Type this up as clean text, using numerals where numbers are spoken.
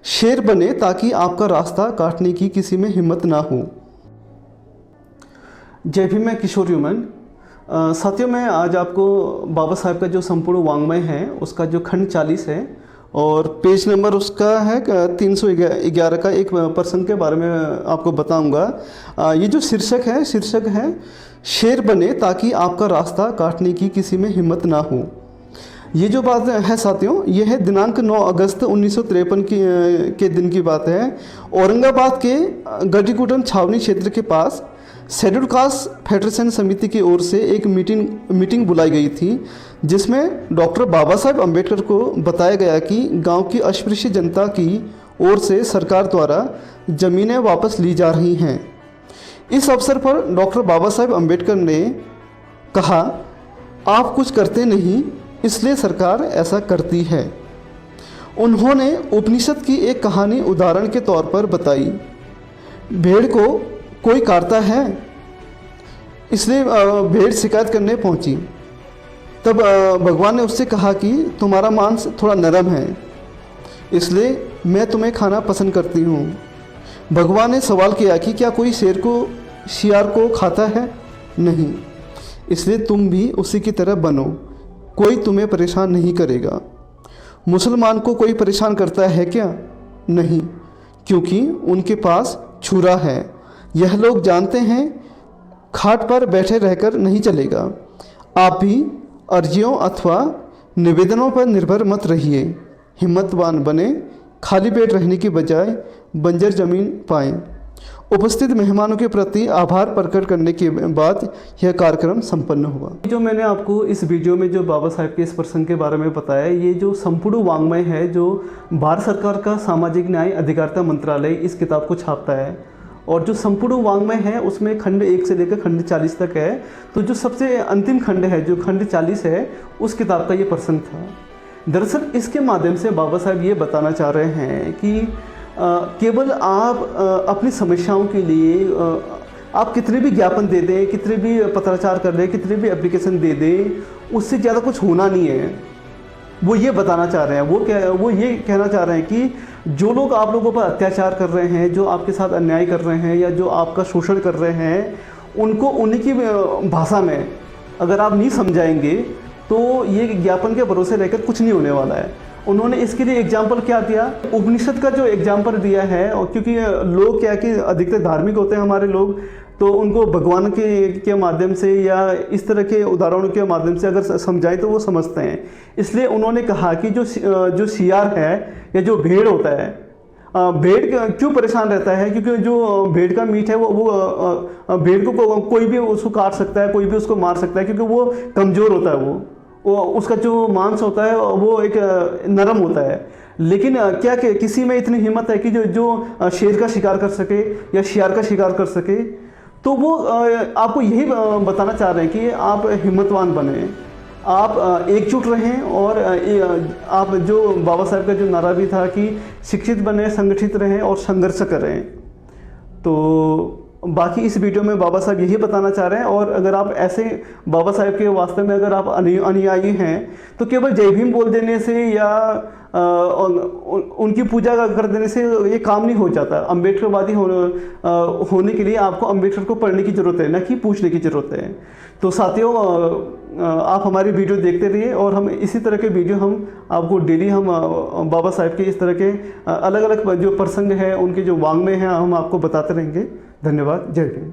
शेर बने ताकि आपका रास्ता काटने की किसी में हिम्मत ना हो। जय भीम, मैं किशोर यूमन। साथियों, मैं आज आपको बाबा साहेब का जो संपूर्ण वाङ्मय है उसका जो खंड 40 है और पेज नंबर उसका है 311 का एक प्रसंग के बारे में आपको बताऊंगा। ये जो शीर्षक है शेर बने ताकि आपका रास्ता काटने की किसी में हिम्मत ना हो। ये जो बात है साथियों, ये है दिनांक 9 अगस्त 1953 के दिन की बात है। औरंगाबाद के गढ़ीकुटन छावनी क्षेत्र के पास शेड्यूल कास्ट फेडरेशन समिति की ओर से एक मीटिंग बुलाई गई थी, जिसमें डॉक्टर बाबा साहेब अम्बेडकर को बताया गया कि गांव की अस्पृश्य जनता की ओर से सरकार द्वारा ज़मीनें वापस ली जा रही हैं। इस अवसर पर डॉक्टर बाबा साहेब अम्बेडकर ने कहा, आप कुछ करते नहीं इसलिए सरकार ऐसा करती है। उन्होंने उपनिषद की एक कहानी उदाहरण के तौर पर बताई। भेड़ को कोई काटता है, इसलिए भेड़ शिकायत करने पहुंची। तब भगवान ने उससे कहा कि तुम्हारा मांस थोड़ा नरम है, इसलिए मैं तुम्हें खाना पसंद करती हूँ। भगवान ने सवाल किया कि क्या कोई शियार को खाता है? नहीं, इसलिए तुम भी उसी की तरह बनो, कोई तुम्हें परेशान नहीं करेगा। मुसलमान को कोई परेशान करता है क्या? नहीं, क्योंकि उनके पास छुरा है। यह लोग जानते हैं खाट पर बैठे रहकर नहीं चलेगा। आप भी अर्जियों अथवा निवेदनों पर निर्भर मत रहिए, हिम्मतवान बने, खाली पेट रहने की बजाय बंजर जमीन पाएं। उपस्थित मेहमानों के प्रति आभार प्रकट करने के बाद यह कार्यक्रम संपन्न हुआ। जो मैंने आपको इस वीडियो में जो बाबा साहेब के इस प्रसंग के बारे में बताया, ये जो संपूर्ण वाङ्मय है जो भारत सरकार का सामाजिक न्याय अधिकारिता मंत्रालय इस किताब को छापता है, और जो संपूर्ण वाङ्मय है उसमें खंड 1 से लेकर खंड 40 तक है। तो जो सबसे अंतिम खंड है, जो खंड 40 है, उस किताब का ये प्रसंग था। दरअसल इसके माध्यम से बाबा साहेब ये बताना चाह रहे हैं कि केवल आप अपनी समस्याओं के लिए आप कितने भी ज्ञापन दे दें, कितने भी पत्राचार कर दें, कितने भी एप्लीकेशन दे दें, उससे ज़्यादा कुछ होना नहीं है। वो ये बताना चाह रहे हैं, वो ये कहना चाह रहे हैं कि जो लोग आप लोगों पर अत्याचार कर रहे हैं, जो आपके साथ अन्याय कर रहे हैं या जो आपका शोषण कर रहे हैं, उनको उन्हीं की भाषा में अगर आप नहीं समझाएंगे तो ये ज्ञापन के भरोसे रहकर कुछ नहीं होने वाला है। उन्होंने इसके लिए एग्जाम्पल क्या दिया? उपनिषद का जो एग्जाम्पल दिया है, और क्योंकि लोग क्या कि अधिकतर धार्मिक होते हैं हमारे लोग, तो उनको भगवान के माध्यम से या इस तरह के उदाहरणों के माध्यम से अगर समझाएं तो वो समझते हैं। इसलिए उन्होंने कहा कि जो शियार है या जो भेड़ होता है, भेड़ क्यों परेशान रहता है? क्योंकि जो भेड़ का मीट है वो भेड़ को कोई भी उसको काट सकता है, कोई भी उसको मार सकता है, क्योंकि वो कमज़ोर होता है। वो उसका जो मांस होता है वो एक नरम होता है। लेकिन क्या किसी में इतनी हिम्मत है कि जो शेर का शिकार कर सके या शियार का शिकार कर सके? तो वो आपको यही बताना चाह रहे हैं कि आप हिम्मतवान बने, आप एकजुट रहें, और आप जो बाबा साहेब का जो नारा भी था कि शिक्षित बने, संगठित रहें और संघर्ष करें। तो बाकी इस वीडियो में बाबा साहब यही बताना चाह रहे हैं। और अगर आप ऐसे बाबा साहेब के वास्तव में अगर आप अनुयायी हैं तो केवल जय भीम बोल देने से या उनकी पूजा कर देने से ये काम नहीं हो जाता। अम्बेडकरवादी होने के लिए आपको अम्बेडकर को पढ़ने की ज़रूरत है, ना कि पूछने की ज़रूरत है। तो साथियों, आप हमारी वीडियो देखते रहिए, और हम इसी तरह के वीडियो हम आपको डेली हम बाबा साहेब के इस तरह के अलग अलग जो प्रसंग हैं, उनके जो वाङ्मय हैं, हम आपको बताते रहेंगे। धन्यवाद। जय हिंद।